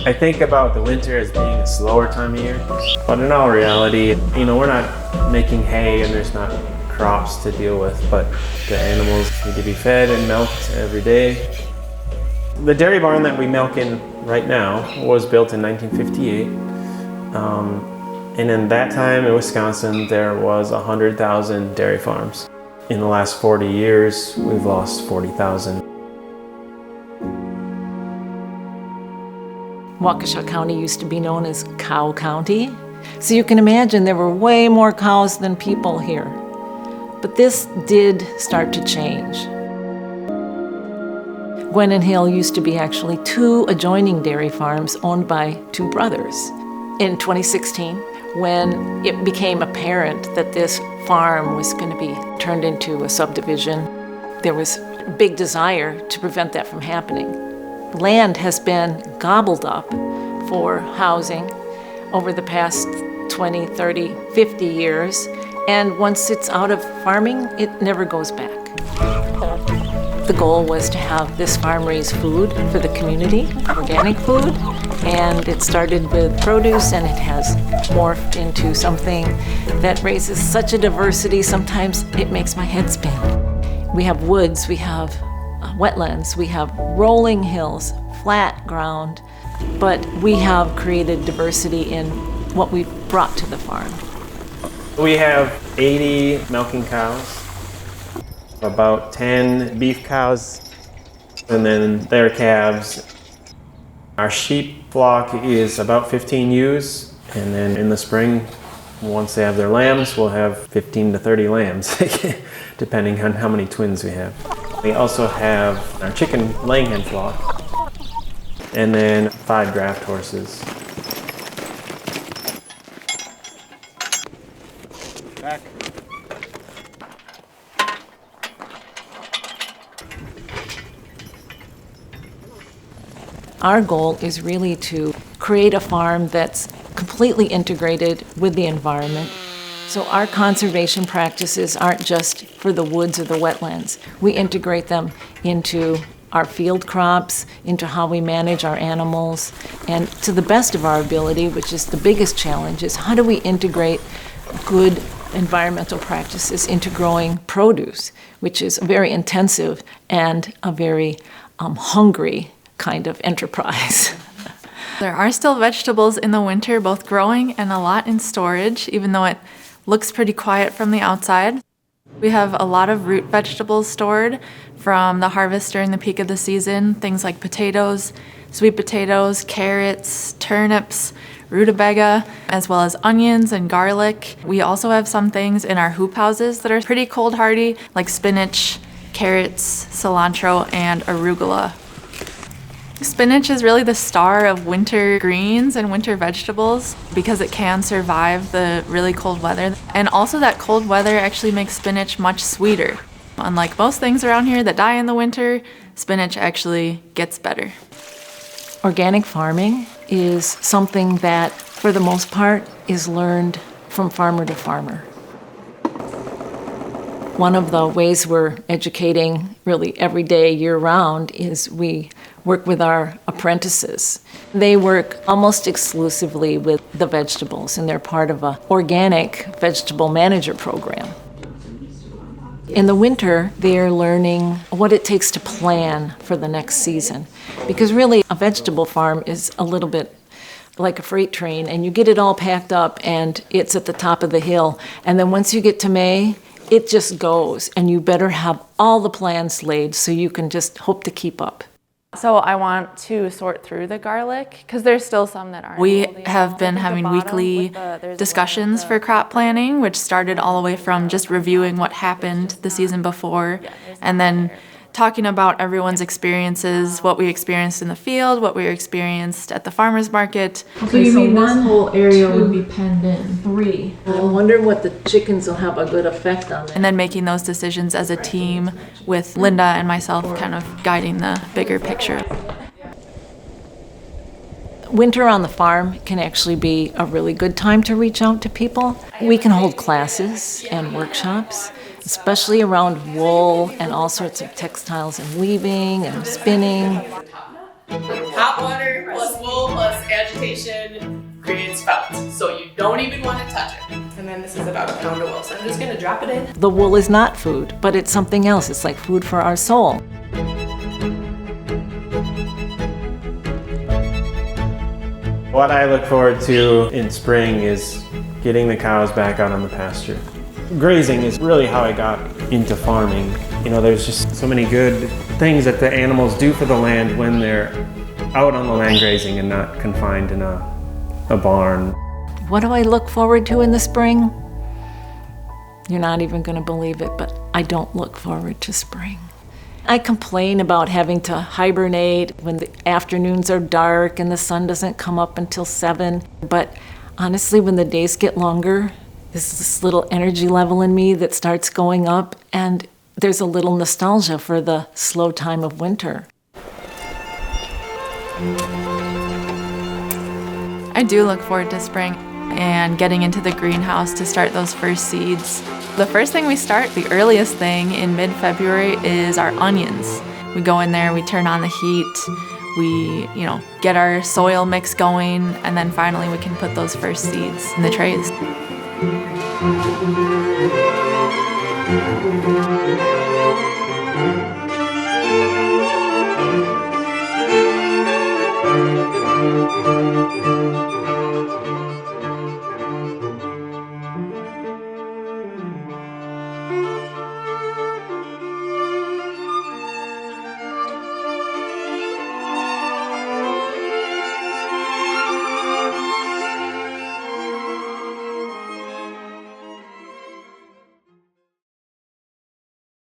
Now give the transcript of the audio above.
I think about the winter as being a slower time of year, but in all reality, we're not making hay and there's not crops to deal with, but the animals need to be fed and milked every day. The dairy barn that we milk in right now was built in 1958. And in that time in Wisconsin, there was 100,000 dairy farms. In the last 40 years, we've lost 40,000. Waukesha County used to be known as Cow County. So you can imagine there were way more cows than people here. But this did start to change. Gwenyn Hill used to be actually 2 adjoining dairy farms owned by 2 brothers. In 2016, when it became apparent that this farm was going to be turned into a subdivision, there was a big desire to prevent that from happening. Land has been gobbled up for housing over the past 20, 30, 50 years, and once it's out of farming, it never goes back. The goal was to have this farm raise food for the community, organic food, and it started with produce and it has morphed into something that raises such a diversity, sometimes it makes my head spin. We have woods, we have wetlands, we have rolling hills, flat ground, but we have created diversity in what we've brought to the farm. We have 80 milking cows, about 10 beef cows, and then their calves. Our sheep flock is about 15 ewes, and then in the spring, once they have their lambs, we'll have 15 to 30 lambs, depending on how many twins we have. We also have our chicken laying hen flock, and then 5 draft horses. Back. Our goal is really to create a farm that's completely integrated with the environment. So our conservation practices aren't just for the woods or the wetlands. We integrate them into our field crops, into how we manage our animals, and to the best of our ability, which is the biggest challenge, is how do we integrate good environmental practices into growing produce, which is a very intensive and a very hungry kind of enterprise. There are still vegetables in the winter, both growing and a lot in storage, even though it looks pretty quiet from the outside. We have a lot of root vegetables stored from the harvest during the peak of the season, things like potatoes, sweet potatoes, carrots, turnips, rutabaga, as well as onions and garlic. We also have some things in our hoop houses that are pretty cold hardy, like spinach, carrots, cilantro, and arugula. Spinach is really the star of winter greens and winter vegetables because it can survive the really cold weather. And also that cold weather actually makes spinach much sweeter. Unlike most things around here that die in the winter, spinach actually gets better. Organic farming is something that, for the most part, is learned from farmer to farmer. One of the ways we're educating really every day, year-round, is we work with our apprentices. They work almost exclusively with the vegetables, and they're part of an organic vegetable manager program. In the winter, they're learning what it takes to plan for the next season. Because really, a vegetable farm is a little bit like a freight train, and you get it all packed up, and it's at the top of the hill. And then once you get to May, it just goes, and you better have all the plans laid so you can just hope to keep up. So I want to sort through the garlic because there's still some that aren't. We have been having weekly discussions for crop planning, which started all the way from just reviewing what happened the season before and then talking about everyone's experiences, what we experienced in the field, what we experienced at the farmer's market. Okay, so you mean this whole area would be penned in? 3. I wonder what the chickens will have a good effect on that. And then making those decisions as a team with Linda and myself kind of guiding the bigger picture. Winter on the farm can actually be a really good time to reach out to people. We can hold classes and workshops, especially around wool and all sorts of textiles and weaving and spinning. Hot water plus wool plus agitation creates felt. So you don't even want to touch it. And then this is about a pound of wool. So I'm just gonna drop it in. The wool is not food, but it's something else. It's like food for our soul. What I look forward to in spring is getting the cows back out on the pasture. Grazing is really how I got into farming. You know, there's just so many good things that the animals do for the land when they're out on the land grazing and not confined in a barn. What do I look forward to in the spring? You're not even going to believe it, but I don't look forward to spring. I complain about having to hibernate when the afternoons are dark and the sun doesn't come up until 7. But honestly, when the days get longer, there's this little energy level in me that starts going up, and there's a little nostalgia for the slow time of winter. I do look forward to spring and getting into the greenhouse to start those first seeds. The first thing we start, the earliest thing in mid-February, is our onions. We go in there, we turn on the heat, we, get our soil mix going, and then finally we can put those first seeds in the trays.